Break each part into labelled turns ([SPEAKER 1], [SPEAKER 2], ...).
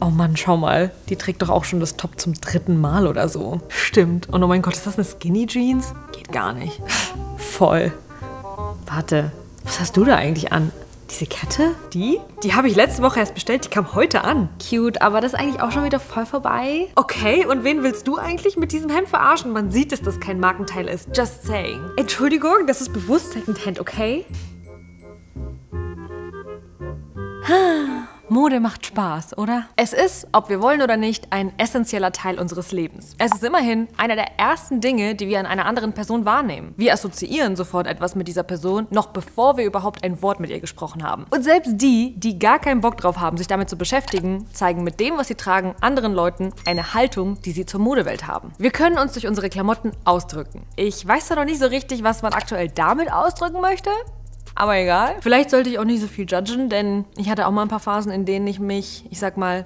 [SPEAKER 1] Oh Mann, schau mal. Die trägt doch auch schon das Top zum 3. Mal oder so. Stimmt. Und oh mein Gott, ist das eine Skinny Jeans? Geht gar nicht. Voll. Warte, was hast du da eigentlich an? Diese Kette? Die? Die habe ich letzte Woche erst bestellt, die kam heute an. Cute, aber das ist eigentlich auch schon wieder voll vorbei. Okay, und wen willst du eigentlich mit diesem Hemd verarschen? Man sieht, dass das kein Markenteil ist. Just saying. Entschuldigung, das ist bewusst Secondhand, okay? Mode macht Spaß, oder? Es ist, ob wir wollen oder nicht, ein essentieller Teil unseres Lebens. Es ist immerhin einer der ersten Dinge, die wir an einer anderen Person wahrnehmen. Wir assoziieren sofort etwas mit dieser Person, noch bevor wir überhaupt ein Wort mit ihr gesprochen haben. Und selbst die, die gar keinen Bock drauf haben, sich damit zu beschäftigen, zeigen mit dem, was sie tragen, anderen Leuten eine Haltung, die sie zur Modewelt haben. Wir können uns durch unsere Klamotten ausdrücken. Ich weiß zwar noch nicht so richtig, was man aktuell damit ausdrücken möchte, aber egal. Vielleicht sollte ich auch nicht so viel judgen, denn ich hatte auch mal ein paar Phasen, in denen ich mich, ich sag mal,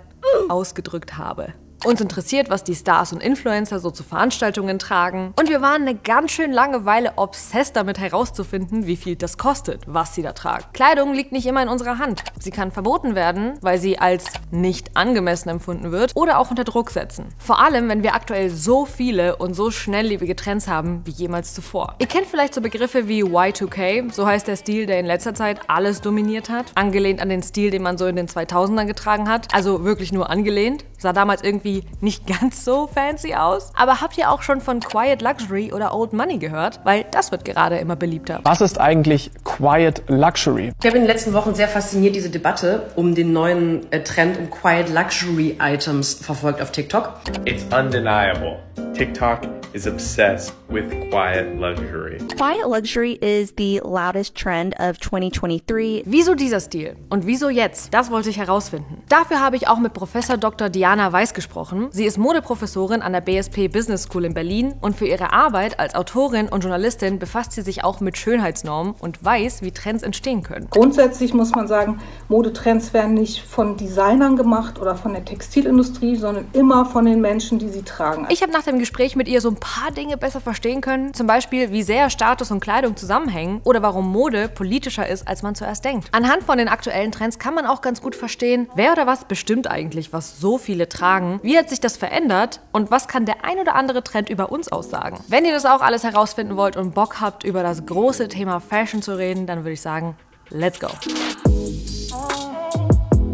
[SPEAKER 1] ausgedrückt habe. Uns interessiert, was die Stars und Influencer so zu Veranstaltungen tragen. Und wir waren eine ganz schön lange Weile obsessed damit herauszufinden, wie viel das kostet, was sie da tragen. Kleidung liegt nicht immer in unserer Hand. Sie kann verboten werden, weil sie als nicht angemessen empfunden wird oder auch unter Druck setzen. Vor allem, wenn wir aktuell so viele und so schnelllebige Trends haben wie jemals zuvor. Ihr kennt vielleicht so Begriffe wie Y2K, so heißt der Stil, der in letzter Zeit alles dominiert hat. Angelehnt an den Stil, den man so in den 2000ern getragen hat. Also wirklich nur angelehnt. Sah damals irgendwie nicht ganz so fancy aus. Aber habt ihr auch schon von Quiet Luxury oder Old Money gehört? Weil das wird gerade immer beliebter.
[SPEAKER 2] Was ist eigentlich Quiet Luxury?
[SPEAKER 3] Ich habe in den letzten Wochen sehr fasziniert diese Debatte um den neuen Trend um Quiet Luxury Items verfolgt auf TikTok.
[SPEAKER 4] It's undeniable. TikTok is obsessed with quiet luxury.
[SPEAKER 5] Quiet luxury is the loudest trend of 2023.
[SPEAKER 1] Wieso dieser Stil? Und wieso jetzt? Das wollte ich herausfinden. Dafür habe ich auch mit Professor Dr. Diana Weiß gesprochen. Sie ist Modeprofessorin an der BSP Business School in Berlin und für ihre Arbeit als Autorin und Journalistin befasst sie sich auch mit Schönheitsnormen und weiß, wie Trends entstehen können.
[SPEAKER 6] Grundsätzlich muss man sagen, Modetrends werden nicht von Designern gemacht oder von der Textilindustrie, sondern immer von den Menschen, die sie tragen.
[SPEAKER 1] Ich habe nach dem Gespräch mit ihr so ein paar Dinge besser verstehen können. Zum Beispiel, wie sehr Status und Kleidung zusammenhängen oder warum Mode politischer ist, als man zuerst denkt. Anhand von den aktuellen Trends kann man auch ganz gut verstehen, wer oder was bestimmt eigentlich, was so viele tragen, wie hat sich das verändert und was kann der ein oder andere Trend über uns aussagen. Wenn ihr das auch alles herausfinden wollt und Bock habt, über das große Thema Fashion zu reden, dann würde ich sagen, let's go!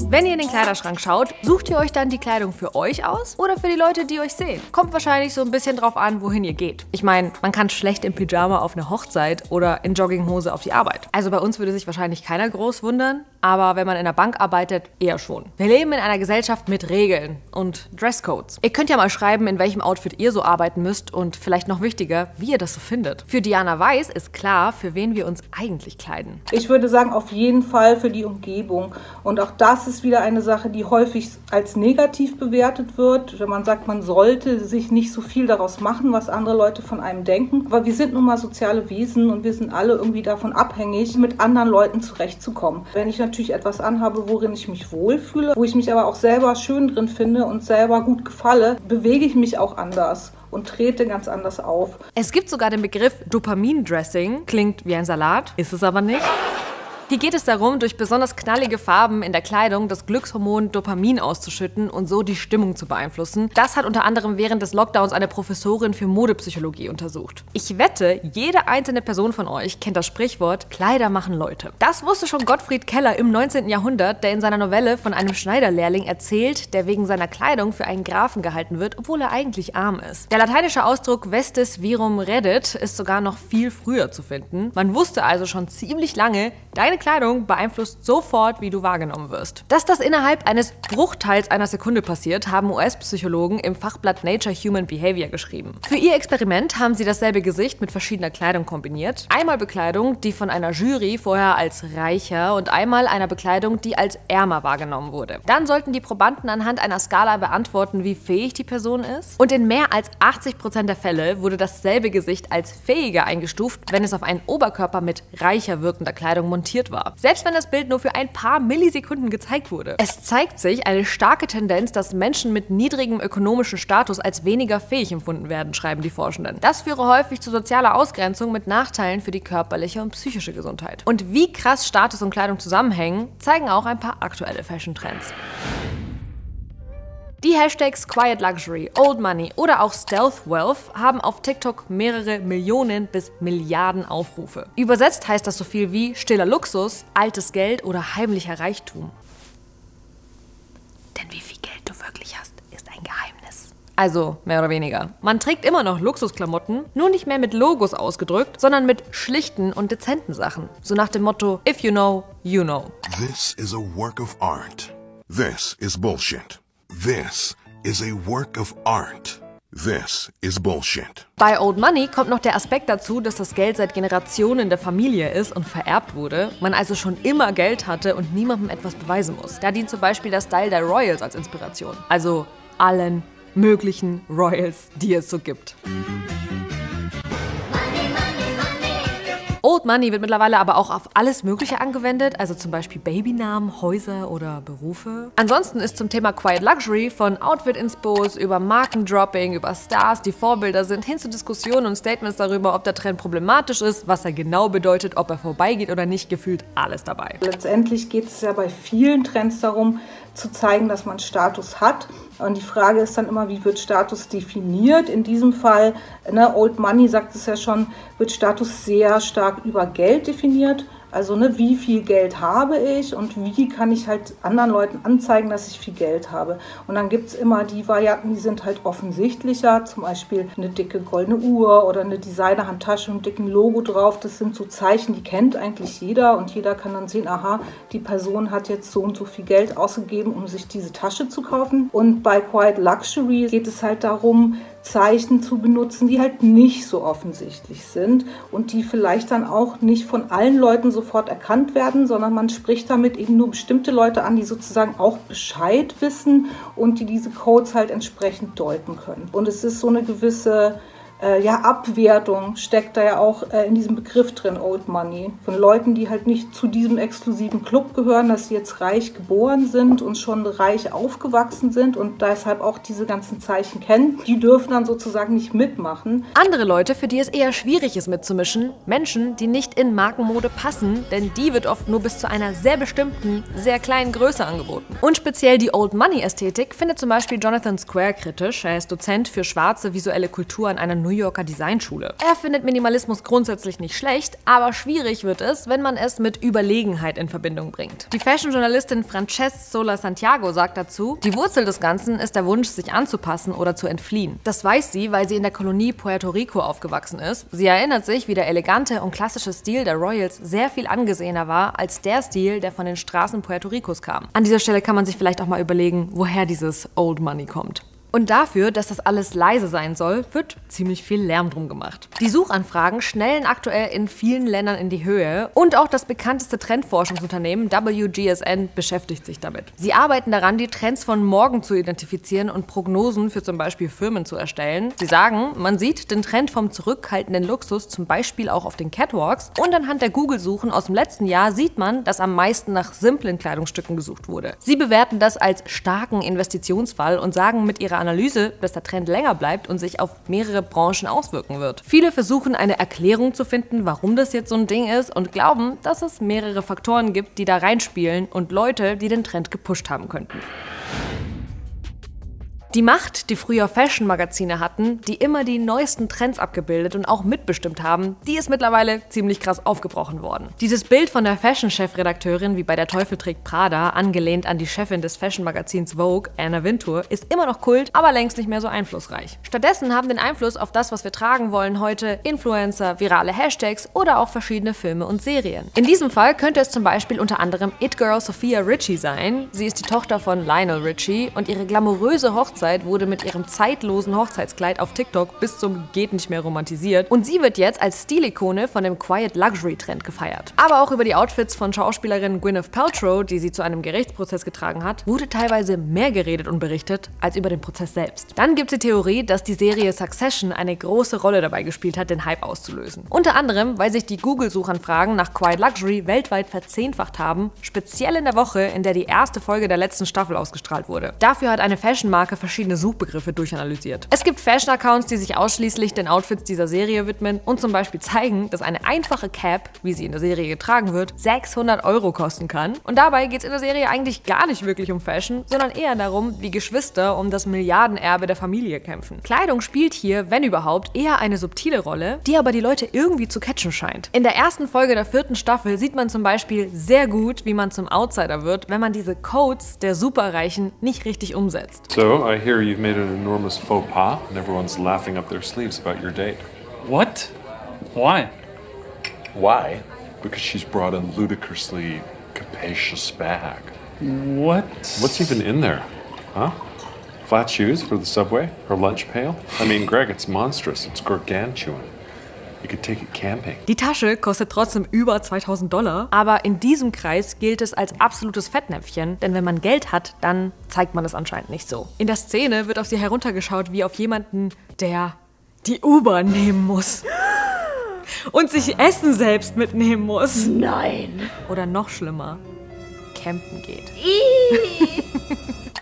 [SPEAKER 1] Wenn ihr in den Kleiderschrank schaut, sucht ihr euch dann die Kleidung für euch aus oder für die Leute, die euch sehen? Kommt wahrscheinlich so ein bisschen drauf an, wohin ihr geht. Ich meine, man kann schlecht im Pyjama auf eine Hochzeit oder in Jogginghose auf die Arbeit. Also bei uns würde sich wahrscheinlich keiner groß wundern, aber wenn man in der Bank arbeitet, eher schon. Wir leben in einer Gesellschaft mit Regeln und Dresscodes. Ihr könnt ja mal schreiben, in welchem Outfit ihr so arbeiten müsst und vielleicht noch wichtiger, wie ihr das so findet. Für Diana Weiß ist klar, für wen wir uns eigentlich kleiden.
[SPEAKER 6] Ich würde sagen, auf jeden Fall für die Umgebung. Und auch das ist wieder eine Sache, die häufig als negativ bewertet wird. Wenn man sagt, man sollte sich nicht so viel daraus machen, was andere Leute von einem denken. Aber wir sind nun mal soziale Wesen und wir sind alle irgendwie davon abhängig, mit anderen Leuten zurechtzukommen. Wenn ich natürlich etwas anhabe, worin ich mich wohlfühle, wo ich mich aber auch selber schön drin finde und selber gut gefalle, bewege ich mich auch anders und trete ganz anders auf.
[SPEAKER 1] Es gibt sogar den Begriff Dopamin-Dressing. Klingt wie ein Salat, ist es aber nicht. Hier geht es darum, durch besonders knallige Farben in der Kleidung das Glückshormon Dopamin auszuschütten und so die Stimmung zu beeinflussen. Das hat unter anderem während des Lockdowns eine Professorin für Modepsychologie untersucht. Ich wette, jede einzelne Person von euch kennt das Sprichwort Kleider machen Leute. Das wusste schon Gottfried Keller im 19. Jahrhundert, der in seiner Novelle von einem Schneiderlehrling erzählt, der wegen seiner Kleidung für einen Grafen gehalten wird, obwohl er eigentlich arm ist. Der lateinische Ausdruck vestis virum reddit ist sogar noch viel früher zu finden. Man wusste also schon ziemlich lange, deine Kleidung beeinflusst sofort, wie du wahrgenommen wirst. Dass das innerhalb eines Bruchteils einer Sekunde passiert, haben US-Psychologen im Fachblatt Nature Human Behavior geschrieben. Für ihr Experiment haben sie dasselbe Gesicht mit verschiedener Kleidung kombiniert. Einmal Bekleidung, die von einer Jury vorher als reicher und einmal einer Bekleidung, die als ärmer wahrgenommen wurde. Dann sollten die Probanden anhand einer Skala beantworten, wie fähig die Person ist. Und in mehr als 80% der Fälle wurde dasselbe Gesicht als fähiger eingestuft, wenn es auf einen Oberkörper mit reicher wirkender Kleidung montiert war. Selbst wenn das Bild nur für ein paar Millisekunden gezeigt wurde. Es zeigt sich eine starke Tendenz, dass Menschen mit niedrigem ökonomischen Status als weniger fähig empfunden werden, schreiben die Forschenden. Das führe häufig zu sozialer Ausgrenzung mit Nachteilen für die körperliche und psychische Gesundheit. Und wie krass Status und Kleidung zusammenhängen, zeigen auch ein paar aktuelle Fashion-Trends. Die Hashtags Quiet Luxury, Old Money oder auch Stealth Wealth haben auf TikTok mehrere Millionen bis Milliarden Aufrufe. Übersetzt heißt das so viel wie stiller Luxus, altes Geld oder heimlicher Reichtum. Denn wie viel Geld du wirklich hast, ist ein Geheimnis. Also, mehr oder weniger. Man trägt immer noch Luxusklamotten, nur nicht mehr mit Logos ausgedrückt, sondern mit schlichten und dezenten Sachen. So nach dem Motto, if you know, you know.
[SPEAKER 7] This is a work of art. This is bullshit. This is a work of art. This is bullshit.
[SPEAKER 1] Bei Old Money kommt noch der Aspekt dazu, dass das Geld seit Generationen in der Familie ist und vererbt wurde, man also schon immer Geld hatte und niemandem etwas beweisen muss. Da dient zum Beispiel der Style der Royals als Inspiration. Also allen möglichen Royals, die es so gibt. Old Money wird mittlerweile aber auch auf alles Mögliche angewendet, also zum Beispiel Babynamen, Häuser oder Berufe. Ansonsten ist zum Thema Quiet Luxury von Outfit-Inspos über Markendropping, über Stars, die Vorbilder sind, hin zu Diskussionen und Statements darüber, ob der Trend problematisch ist, was er genau bedeutet, ob er vorbeigeht oder nicht, gefühlt alles dabei.
[SPEAKER 6] Letztendlich geht es ja bei vielen Trends darum, zu zeigen, dass man Status hat. Und die Frage ist dann immer, wie wird Status definiert? In diesem Fall, Old Money sagt es ja schon, wird Status sehr stark über Geld definiert. Also wie viel Geld habe ich und wie kann ich halt anderen Leuten anzeigen, dass ich viel Geld habe. Und dann gibt es immer die Varianten, die sind halt offensichtlicher, zum Beispiel eine dicke goldene Uhr oder eine Designer-Handtasche mit einem dicken Logo drauf. Das sind so Zeichen, die kennt eigentlich jeder und jeder kann dann sehen, aha, die Person hat jetzt so und so viel Geld ausgegeben, um sich diese Tasche zu kaufen. Und bei Quiet Luxury geht es halt darum, Zeichen zu benutzen, die halt nicht so offensichtlich sind und die vielleicht dann auch nicht von allen Leuten sofort erkannt werden, sondern man spricht damit eben nur bestimmte Leute an, die sozusagen auch Bescheid wissen und die diese Codes halt entsprechend deuten können. Und es ist so eine gewisse Abwertung steckt da ja auch in diesem Begriff drin, Old Money. Von Leuten, die halt nicht zu diesem exklusiven Club gehören, dass sie jetzt reich geboren sind und schon reich aufgewachsen sind und deshalb auch diese ganzen Zeichen kennen. Die dürfen dann sozusagen nicht mitmachen.
[SPEAKER 1] Andere Leute, für die es eher schwierig ist mitzumischen, Menschen, die nicht in Markenmode passen, denn die wird oft nur bis zu einer sehr bestimmten, sehr kleinen Größe angeboten. Und speziell die Old Money-Ästhetik findet zum Beispiel Jonathan Square kritisch. Er ist Dozent für schwarze visuelle Kultur an einer New Yorker Designschule. Er findet Minimalismus grundsätzlich nicht schlecht, aber schwierig wird es, wenn man es mit Überlegenheit in Verbindung bringt. Die Fashion-Journalistin Frances Sola Santiago sagt dazu, die Wurzel des Ganzen ist der Wunsch, sich anzupassen oder zu entfliehen. Das weiß sie, weil sie in der Kolonie Puerto Rico aufgewachsen ist. Sie erinnert sich, wie der elegante und klassische Stil der Royals sehr viel angesehener war als der Stil, der von den Straßen Puerto Ricos kam. An dieser Stelle kann man sich vielleicht auch mal überlegen, woher dieses Old Money kommt. Und dafür, dass das alles leise sein soll, wird ziemlich viel Lärm drum gemacht. Die Suchanfragen schnellen aktuell in vielen Ländern in die Höhe und auch das bekannteste Trendforschungsunternehmen WGSN beschäftigt sich damit. Sie arbeiten daran, die Trends von morgen zu identifizieren und Prognosen für zum Beispiel Firmen zu erstellen. Sie sagen, man sieht den Trend vom zurückhaltenden Luxus zum Beispiel auch auf den Catwalks und anhand der Google-Suchen aus dem letzten Jahr sieht man, dass am meisten nach simplen Kleidungsstücken gesucht wurde. Sie bewerten das als starken Investitionsfall und sagen mit ihrer Analyse, dass der Trend länger bleibt und sich auf mehrere Branchen auswirken wird. Viele versuchen eine Erklärung zu finden, warum das jetzt so ein Ding ist und glauben, dass es mehrere Faktoren gibt, die da reinspielen und Leute, die den Trend gepusht haben könnten. Die Macht, die früher Fashion-Magazine hatten, die immer die neuesten Trends abgebildet und auch mitbestimmt haben, die ist mittlerweile ziemlich krass aufgebrochen worden. Dieses Bild von der Fashion-Chefredakteurin wie bei Der Teufel trägt Prada, angelehnt an die Chefin des Fashion-Magazins Vogue, Anna Wintour, ist immer noch Kult, aber längst nicht mehr so einflussreich. Stattdessen haben den Einfluss auf das, was wir tragen wollen, heute Influencer, virale Hashtags oder auch verschiedene Filme und Serien. In diesem Fall könnte es zum Beispiel unter anderem It-Girl Sophia Richie sein. Sie ist die Tochter von Lionel Richie und ihre glamouröse Hochzeit wurde mit ihrem zeitlosen Hochzeitskleid auf TikTok bis zum geht nicht mehr romantisiert und sie wird jetzt als Stilikone von dem Quiet Luxury Trend gefeiert. Aber auch über die Outfits von Schauspielerin Gwyneth Paltrow, die sie zu einem Gerichtsprozess getragen hat, wurde teilweise mehr geredet und berichtet als über den Prozess selbst. Dann gibt es die Theorie, dass die Serie Succession eine große Rolle dabei gespielt hat, den Hype auszulösen. Unter anderem, weil sich die Google-Suchanfragen nach Quiet Luxury weltweit verzehnfacht haben, speziell in der Woche, in der die erste Folge der letzten Staffel ausgestrahlt wurde. Dafür hat eine Fashion-Marke verschiedene verschiedene Suchbegriffe durchanalysiert. Es gibt Fashion-Accounts, die sich ausschließlich den Outfits dieser Serie widmen und zum Beispiel zeigen, dass eine einfache Cap, wie sie in der Serie getragen wird, 600 € kosten kann. Und dabei geht es in der Serie eigentlich gar nicht wirklich um Fashion, sondern eher darum, wie Geschwister um das Milliardenerbe der Familie kämpfen. Kleidung spielt hier, wenn überhaupt, eher eine subtile Rolle, die aber die Leute irgendwie zu catchen scheint. In der ersten Folge der 4. Staffel sieht man zum Beispiel sehr gut, wie man zum Outsider wird, wenn man diese Codes der Superreichen nicht richtig umsetzt.
[SPEAKER 8] So, I hear you've made an enormous faux pas and everyone's laughing up their sleeves about your date.
[SPEAKER 9] What? Why?
[SPEAKER 8] Why? Because she's brought a ludicrously capacious bag.
[SPEAKER 9] What?
[SPEAKER 8] What's even in there? Huh? Flat shoes for the subway? Her lunch pail? I mean, Greg, it's monstrous. It's gargantuan. You could take it camping.
[SPEAKER 1] Die Tasche kostet trotzdem über 2000 $, aber in diesem Kreis gilt es als absolutes Fettnäpfchen, denn wenn man Geld hat, dann zeigt man es anscheinend nicht so. In der Szene wird auf sie heruntergeschaut wie auf jemanden, der die U-Bahn nehmen muss. Und sich Essen selbst mitnehmen muss.
[SPEAKER 3] Nein.
[SPEAKER 1] Oder noch schlimmer, campen geht.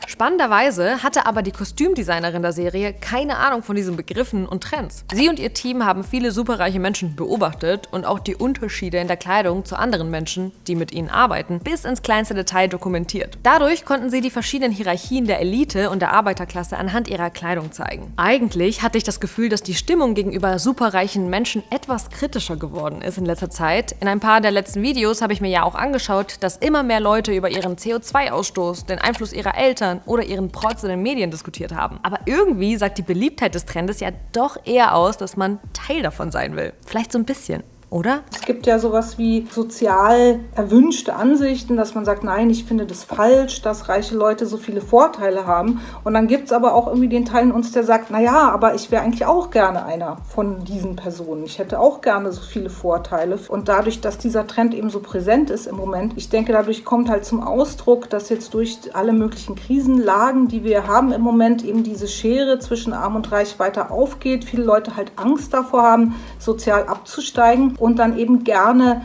[SPEAKER 1] Spannenderweise hatte aber die Kostümdesignerin der Serie keine Ahnung von diesen Begriffen und Trends. Sie und ihr Team haben viele superreiche Menschen beobachtet und auch die Unterschiede in der Kleidung zu anderen Menschen, die mit ihnen arbeiten, bis ins kleinste Detail dokumentiert. Dadurch konnten sie die verschiedenen Hierarchien der Elite und der Arbeiterklasse anhand ihrer Kleidung zeigen. Eigentlich hatte ich das Gefühl, dass die Stimmung gegenüber superreichen Menschen etwas kritischer geworden ist in letzter Zeit. In ein paar der letzten Videos habe ich mir ja auch angeschaut, dass immer mehr Leute über ihren CO2-Ausstoß, den Einfluss ihrer Eltern oder ihren Protz in den Medien diskutiert haben. Aber irgendwie sagt die Beliebtheit des Trendes ja doch eher aus, dass man Teil davon sein will. Vielleicht so ein bisschen. Oder?
[SPEAKER 6] Es gibt ja sowas wie sozial erwünschte Ansichten, dass man sagt, nein, ich finde das falsch, dass reiche Leute so viele Vorteile haben. Und dann gibt es aber auch irgendwie den Teil in uns, der sagt, naja, aber ich wäre eigentlich auch gerne einer von diesen Personen. Ich hätte auch gerne so viele Vorteile. Und dadurch, dass dieser Trend eben so präsent ist im Moment, ich denke, dadurch kommt halt zum Ausdruck, dass jetzt durch alle möglichen Krisenlagen, die wir haben im Moment, eben diese Schere zwischen Arm und Reich weiter aufgeht. Viele Leute halt Angst davor haben, sozial abzusteigen. Und dann eben gerne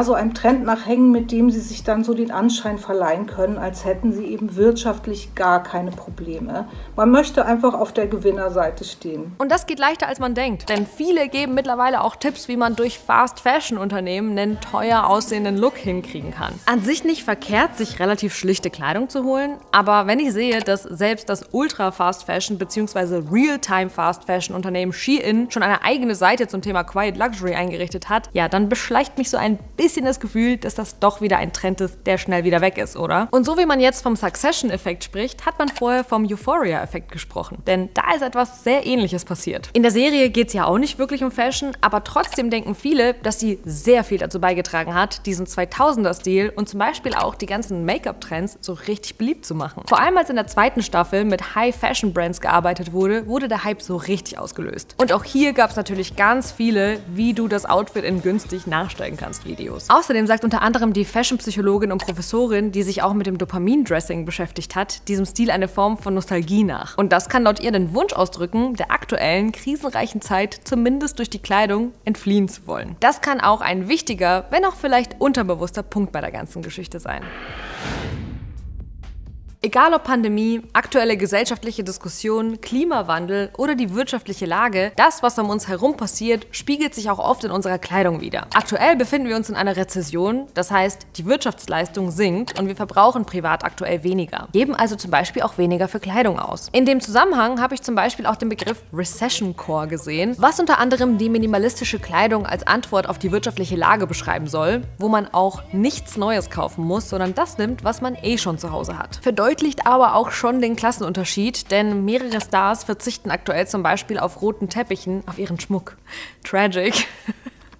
[SPEAKER 6] so einem Trend nachhängen, mit dem sie sich dann so den Anschein verleihen können, als hätten sie eben wirtschaftlich gar keine Probleme. Man möchte einfach auf der Gewinnerseite stehen.
[SPEAKER 1] Und das geht leichter, als man denkt. Denn viele geben mittlerweile auch Tipps, wie man durch Fast-Fashion-Unternehmen einen teuer aussehenden Look hinkriegen kann. An sich nicht verkehrt, sich relativ schlichte Kleidung zu holen, aber wenn ich sehe, dass selbst das Ultra-Fast-Fashion bzw. Real-Time-Fast-Fashion-Unternehmen Shein schon eine eigene Seite zum Thema Quiet Luxury eingerichtet hat, ja, dann beschleicht mich so ein bisschen das Gefühl, dass das doch wieder ein Trend ist, der schnell wieder weg ist, oder? Und so wie man jetzt vom Succession-Effekt spricht, hat man vorher vom Euphoria-Effekt gesprochen. Denn da ist etwas sehr Ähnliches passiert. In der Serie geht es ja auch nicht wirklich um Fashion, aber trotzdem denken viele, dass sie sehr viel dazu beigetragen hat, diesen 2000er-Stil und zum Beispiel auch die ganzen Make-up-Trends so richtig beliebt zu machen. Vor allem als in der 2. Staffel mit High-Fashion-Brands gearbeitet wurde, wurde der Hype so richtig ausgelöst. Und auch hier gab es natürlich ganz viele, wie du das Outfit in günstig nachsteigen kannst, Videos. Außerdem sagt unter anderem die Fashion-Psychologin und Professorin, die sich auch mit dem Dopamin-Dressing beschäftigt hat, diesem Stil eine Form von Nostalgie nach. Und das kann laut ihr den Wunsch ausdrücken, der aktuellen, krisenreichen Zeit zumindest durch die Kleidung entfliehen zu wollen. Das kann auch ein wichtiger, wenn auch vielleicht unterbewusster Punkt bei der ganzen Geschichte sein. Egal ob Pandemie, aktuelle gesellschaftliche Diskussionen, Klimawandel oder die wirtschaftliche Lage, das, was um uns herum passiert, spiegelt sich auch oft in unserer Kleidung wider. Aktuell befinden wir uns in einer Rezession, das heißt, die Wirtschaftsleistung sinkt und wir verbrauchen privat aktuell weniger, geben also zum Beispiel auch weniger für Kleidung aus. In dem Zusammenhang habe ich zum Beispiel auch den Begriff Recession Core gesehen, was unter anderem die minimalistische Kleidung als Antwort auf die wirtschaftliche Lage beschreiben soll, wo man auch nichts Neues kaufen muss, sondern das nimmt, was man eh schon zu Hause hat. Verdeutlicht aber auch schon den Klassenunterschied, denn mehrere Stars verzichten aktuell zum Beispiel auf roten Teppichen auf ihren Schmuck. Tragic.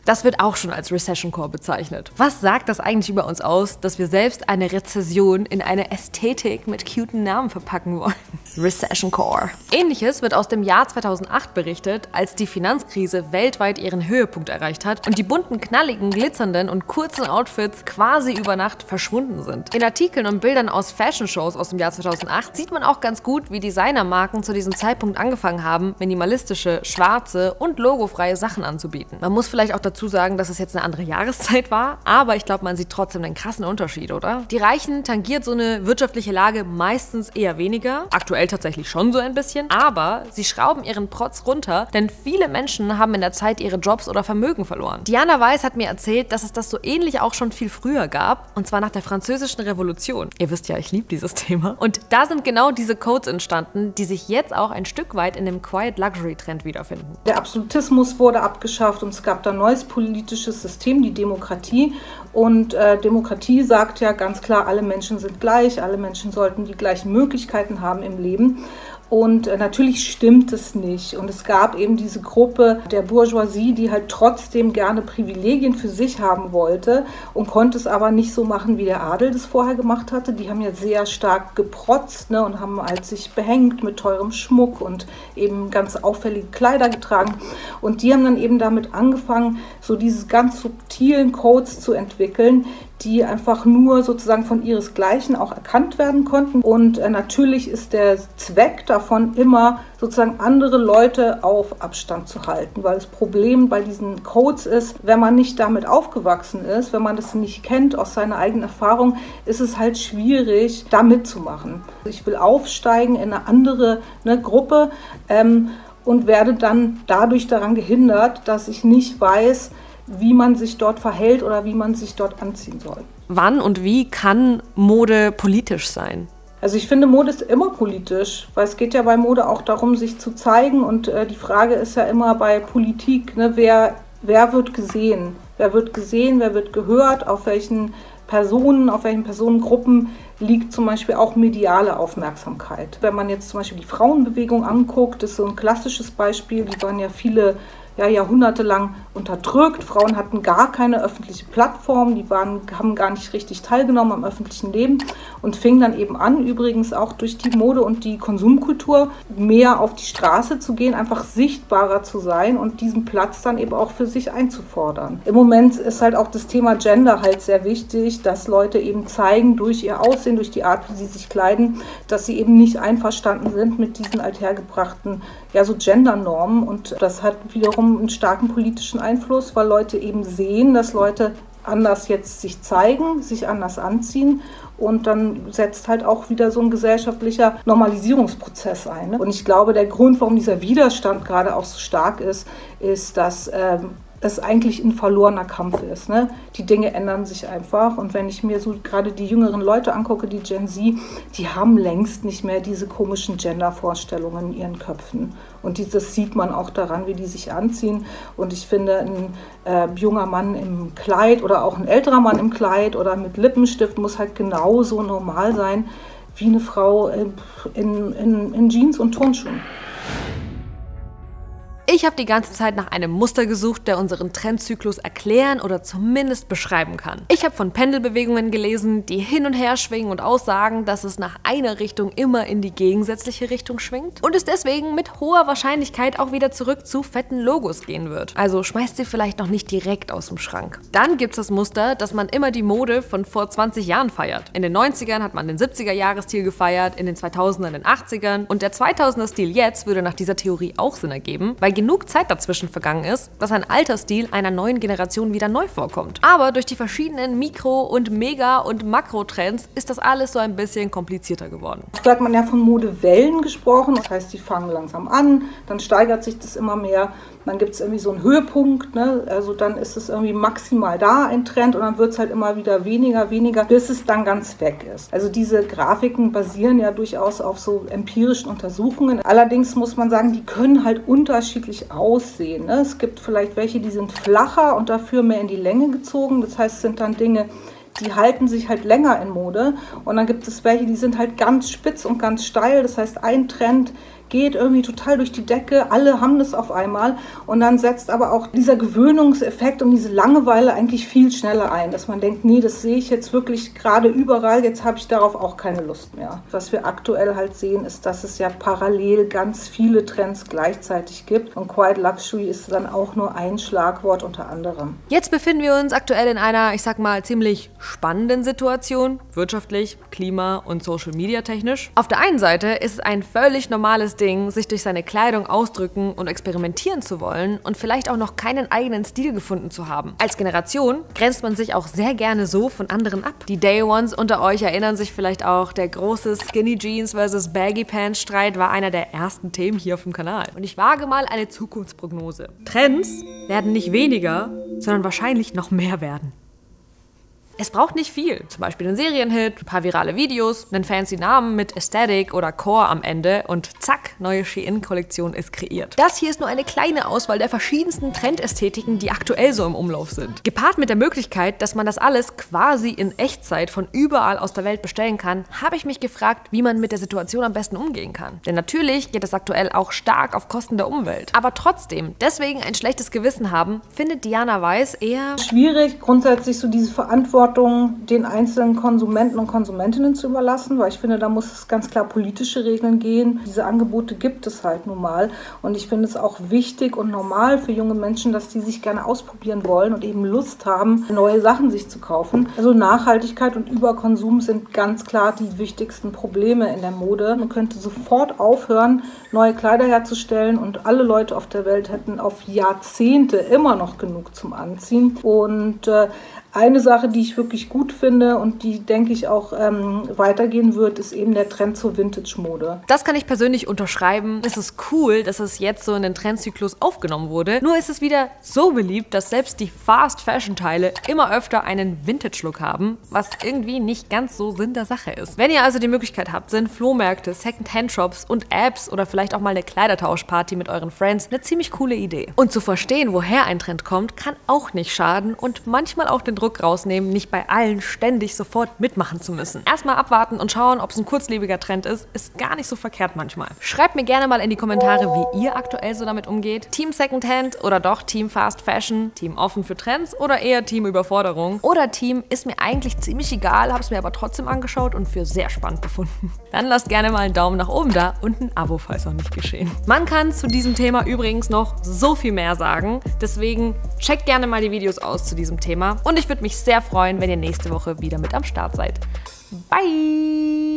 [SPEAKER 1] Das wird auch schon als Recession Core bezeichnet. Was sagt das eigentlich über uns aus, dass wir selbst eine Rezession in eine Ästhetik mit cuten Namen verpacken wollen? Recession Core. Ähnliches wird aus dem Jahr 2008 berichtet, als die Finanzkrise weltweit ihren Höhepunkt erreicht hat und die bunten, knalligen, glitzernden und kurzen Outfits quasi über Nacht verschwunden sind. In Artikeln und Bildern aus Fashion-Shows aus dem Jahr 2008 sieht man auch ganz gut, wie Designermarken zu diesem Zeitpunkt angefangen haben, minimalistische, schwarze und logofreie Sachen anzubieten. Man muss vielleicht auch dazu sagen, dass es jetzt eine andere Jahreszeit war, aber ich glaube, man sieht trotzdem einen krassen Unterschied, oder? Die Reichen tangiert so eine wirtschaftliche Lage meistens eher weniger. Aktuell aktuell tatsächlich schon so ein bisschen, aber sie schrauben ihren Protz runter, denn viele Menschen haben in der Zeit ihre Jobs oder Vermögen verloren. Diana Weiss hat mir erzählt, dass es das so ähnlich auch schon viel früher gab, und zwar nach der Französischen Revolution. Ihr wisst ja, ich liebe dieses Thema. Und da sind genau diese Codes entstanden, die sich jetzt auch ein Stück weit in dem Quiet Luxury Trend wiederfinden.
[SPEAKER 6] Der Absolutismus wurde abgeschafft und es gab da ein neues politisches System, die Demokratie. Und Demokratie sagt ja ganz klar, alle Menschen sind gleich, alle Menschen sollten die gleichen Möglichkeiten haben im Leben. Und natürlich stimmt es nicht. Und es gab eben diese Gruppe der Bourgeoisie, die halt trotzdem gerne Privilegien für sich haben wollte und konnte es aber nicht so machen, wie der Adel das vorher gemacht hatte. Die haben ja sehr stark geprotzt, ne, und haben halt sich behängt mit teurem Schmuck und eben ganz auffällige Kleider getragen. Und die haben dann eben damit angefangen, so diese ganz subtilen Codes zu entwickeln, die einfach nur sozusagen von ihresgleichen auch erkannt werden konnten. Und natürlich ist der Zweck davon immer, sozusagen andere Leute auf Abstand zu halten. Weil das Problem bei diesen Codes ist, wenn man nicht damit aufgewachsen ist, wenn man das nicht kennt aus seiner eigenen Erfahrung, ist es halt schwierig, da mitzumachen. Ich will aufsteigen in eine andere Gruppe und werde dann dadurch daran gehindert, dass ich nicht weiß, wie man sich dort verhält oder wie man sich dort anziehen soll.
[SPEAKER 1] Wann und wie kann Mode politisch sein?
[SPEAKER 6] Also ich finde, Mode ist immer politisch, weil es geht ja bei Mode auch darum, sich zu zeigen. Und die Frage ist ja immer bei Politik, ne, wer wird gesehen? Wer wird gesehen, wer wird gehört, auf welchen Personen, auf welchen Personengruppen liegt zum Beispiel auch mediale Aufmerksamkeit. Wenn man jetzt zum Beispiel die Frauenbewegung anguckt, das ist so ein klassisches Beispiel, die waren ja viele jahrhundertelang unterdrückt. Frauen hatten gar keine öffentliche Plattform, die haben gar nicht richtig teilgenommen am öffentlichen Leben und fingen dann eben an, übrigens auch durch die Mode und die Konsumkultur, mehr auf die Straße zu gehen, einfach sichtbarer zu sein und diesen Platz dann eben auch für sich einzufordern. Im Moment ist halt auch das Thema Gender halt sehr wichtig, dass Leute eben zeigen durch ihr Aussehen, durch die Art, wie sie sich kleiden, dass sie eben nicht einverstanden sind mit diesen althergebrachten so Gendernormen, und das hat wiederum einen starken politischen Einfluss, weil Leute eben sehen, dass Leute anders jetzt sich zeigen, sich anders anziehen, und dann setzt halt auch wieder so ein gesellschaftlicher Normalisierungsprozess ein. Ne? Und ich glaube, der Grund, warum dieser Widerstand gerade auch so stark ist, dass es eigentlich ein verlorener Kampf ist. Ne? Die Dinge ändern sich einfach, und wenn ich mir so gerade die jüngeren Leute angucke, die Gen Z, die haben längst nicht mehr diese komischen Gender-Vorstellungen in ihren Köpfen. Und das sieht man auch daran, wie die sich anziehen. Und ich finde, ein junger Mann im Kleid oder auch ein älterer Mann im Kleid oder mit Lippenstift muss halt genauso normal sein wie eine Frau in Jeans und Turnschuhen.
[SPEAKER 1] Ich habe die ganze Zeit nach einem Muster gesucht, der unseren Trendzyklus erklären oder zumindest beschreiben kann. Ich habe von Pendelbewegungen gelesen, die hin und her schwingen und aussagen, dass es nach einer Richtung immer in die gegensätzliche Richtung schwingt und es deswegen mit hoher Wahrscheinlichkeit auch wieder zurück zu fetten Logos gehen wird. Also schmeißt sie vielleicht noch nicht direkt aus dem Schrank. Dann gibt es das Muster, dass man immer die Mode von vor 20 Jahren feiert. In den 90ern hat man den 70er-Jahres-Stil gefeiert, in den 2000ern den 80ern, und der 2000er-Stil jetzt würde nach dieser Theorie auch Sinn ergeben, weil genug Zeit dazwischen vergangen ist, dass ein alter Stil einer neuen Generation wieder neu vorkommt. Aber durch die verschiedenen Mikro- und Mega- und Makrotrends ist das alles so ein bisschen komplizierter geworden.
[SPEAKER 6] Früher hat man ja von Modewellen gesprochen, das heißt, die fangen langsam an, dann steigert sich das immer mehr, dann gibt es irgendwie so einen Höhepunkt, ne? Also dann ist es irgendwie maximal da, ein Trend, und dann wird es halt immer wieder weniger, bis es dann ganz weg ist. Also diese Grafiken basieren ja durchaus auf so empirischen Untersuchungen. Allerdings muss man sagen, die können halt unterschiedlich aussehen. Ne? Es gibt vielleicht welche, die sind flacher und dafür mehr in die Länge gezogen. Das heißt, es sind dann Dinge, die halten sich halt länger in Mode. Und dann gibt es welche, die sind halt ganz spitz und ganz steil. Das heißt, ein Trend geht irgendwie total durch die Decke, alle haben das auf einmal, und dann setzt aber auch dieser Gewöhnungseffekt und diese Langeweile eigentlich viel schneller ein, dass man denkt, nee, das sehe ich jetzt wirklich gerade überall, jetzt habe ich darauf auch keine Lust mehr. Was wir aktuell halt sehen, ist, dass es ja parallel ganz viele Trends gleichzeitig gibt, und Quiet Luxury ist dann auch nur ein Schlagwort unter anderem.
[SPEAKER 1] Jetzt befinden wir uns aktuell in einer, ich sag mal, ziemlich spannenden Situation, wirtschaftlich, klima- und Social-Media technisch. Auf der einen Seite ist es ein völlig normales Ding, sich durch seine Kleidung ausdrücken und experimentieren zu wollen und vielleicht auch noch keinen eigenen Stil gefunden zu haben. Als Generation grenzt man sich auch sehr gerne so von anderen ab. Die Day Ones unter euch erinnern sich vielleicht auch, der große Skinny Jeans vs. Baggy Pants Streit war einer der ersten Themen hier auf dem Kanal. Und ich wage mal eine Zukunftsprognose. Trends werden nicht weniger, sondern wahrscheinlich noch mehr werden. Es braucht nicht viel, zum Beispiel einen Serienhit, ein paar virale Videos, einen fancy Namen mit Aesthetic oder Core am Ende und zack, neue Shein-Kollektion ist kreiert. Das hier ist nur eine kleine Auswahl der verschiedensten Trendästhetiken, die aktuell so im Umlauf sind. Gepaart mit der Möglichkeit, dass man das alles quasi in Echtzeit von überall aus der Welt bestellen kann, habe ich mich gefragt, wie man mit der Situation am besten umgehen kann. Denn natürlich geht es aktuell auch stark auf Kosten der Umwelt. Aber trotzdem, deswegen ein schlechtes Gewissen haben, findet Diana Weiss eher
[SPEAKER 6] schwierig, grundsätzlich so diese Verantwortung den einzelnen Konsumenten und Konsumentinnen zu überlassen, weil ich finde, da muss es ganz klar politische Regeln gehen. Diese Angebote gibt es halt nun mal und ich finde es auch wichtig und normal für junge Menschen, dass die sich gerne ausprobieren wollen und eben Lust haben, neue Sachen sich zu kaufen. Also Nachhaltigkeit und Überkonsum sind ganz klar die wichtigsten Probleme in der Mode. Man könnte sofort aufhören, neue Kleider herzustellen und alle Leute auf der Welt hätten auf Jahrzehnte immer noch genug zum Anziehen. Und eine Sache, die ich wirklich gut finde und die, denke ich, auch weitergehen wird, ist eben der Trend zur Vintage-Mode.
[SPEAKER 1] Das kann ich persönlich unterschreiben. Es ist cool, dass es jetzt so in den Trendzyklus aufgenommen wurde. Nur ist es wieder so beliebt, dass selbst die Fast-Fashion-Teile immer öfter einen Vintage-Look haben, was irgendwie nicht ganz so Sinn der Sache ist. Wenn ihr also die Möglichkeit habt, sind Flohmärkte, Second-Hand-Shops und Apps oder vielleicht auch mal eine Kleidertauschparty mit euren Friends eine ziemlich coole Idee. Und zu verstehen, woher ein Trend kommt, kann auch nicht schaden und manchmal auch den Druck rausnehmen, nicht bei allen ständig sofort mitmachen zu müssen. Erstmal abwarten und schauen, ob es ein kurzlebiger Trend ist gar nicht so verkehrt manchmal. Schreibt mir gerne mal in die Kommentare, wie ihr aktuell so damit umgeht. Team Secondhand oder doch Team Fast Fashion? Team offen für Trends oder eher Team Überforderung? Oder Team ist mir eigentlich ziemlich egal, habe es mir aber trotzdem angeschaut und für sehr spannend befunden. Dann lasst gerne mal einen Daumen nach oben da und ein Abo, falls noch nicht geschehen. Man kann zu diesem Thema übrigens noch so viel mehr sagen, deswegen checkt gerne mal die Videos aus zu diesem Thema und ich würde mich sehr freuen, wenn ihr nächste Woche wieder mit am Start seid. Bye!